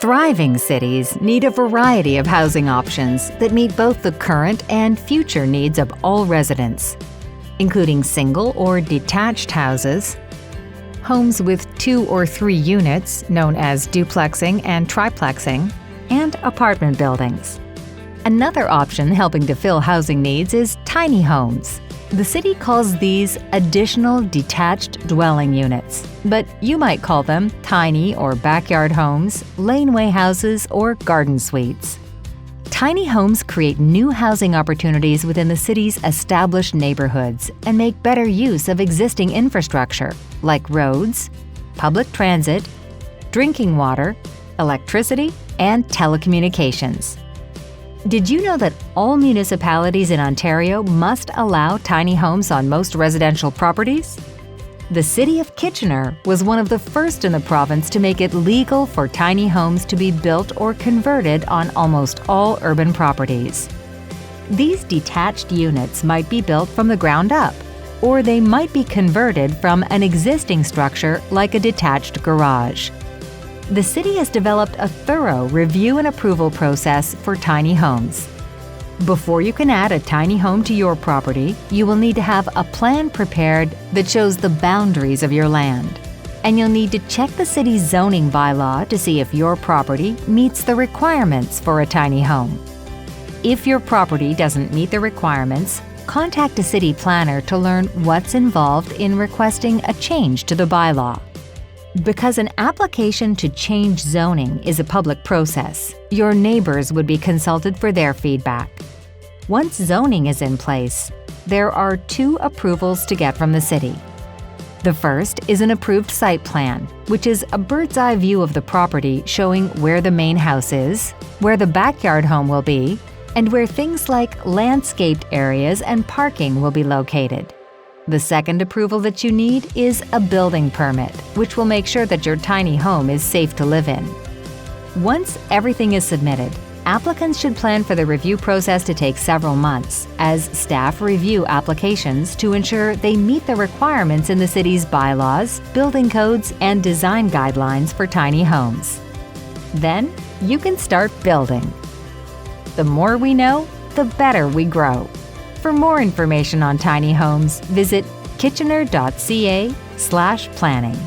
Thriving cities need a variety of housing options that meet both the current and future needs of all residents, including single or detached houses, homes with 2 or 3 units, known as duplexing and triplexing, and apartment buildings. Another option helping to fill housing needs is tiny homes. The city calls these additional detached dwelling units, but you might call them tiny or backyard homes, laneway houses, or garden suites. Tiny homes create new housing opportunities within the city's established neighborhoods and make better use of existing infrastructure like roads, public transit, drinking water, electricity, and telecommunications. Did you know that all municipalities in Ontario must allow tiny homes on most residential properties? The City of Kitchener was one of the first in the province to make it legal for tiny homes to be built or converted on almost all urban properties. These detached units might be built from the ground up, or they might be converted from an existing structure like a detached garage. The city has developed a thorough review and approval process for tiny homes. Before you can add a tiny home to your property, you will need to have a plan prepared that shows the boundaries of your land. And you'll need to check the city's zoning bylaw to see if your property meets the requirements for a tiny home. If your property doesn't meet the requirements, contact a city planner to learn what's involved in requesting a change to the bylaw. Because an application to change zoning is a public process, your neighbors would be consulted for their feedback. Once zoning is in place, there are 2 approvals to get from the city. The first is an approved site plan, which is a bird's-eye view of the property showing where the main house is, where the backyard home will be, and where things like landscaped areas and parking will be located. The second approval that you need is a building permit, which will make sure that your tiny home is safe to live in. Once everything is submitted, applicants should plan for the review process to take several months, as staff review applications to ensure they meet the requirements in the city's bylaws, building codes, and design guidelines for tiny homes. Then, you can start building. The more we know, the better we grow. For more information on tiny homes, visit kitchener.ca/planning.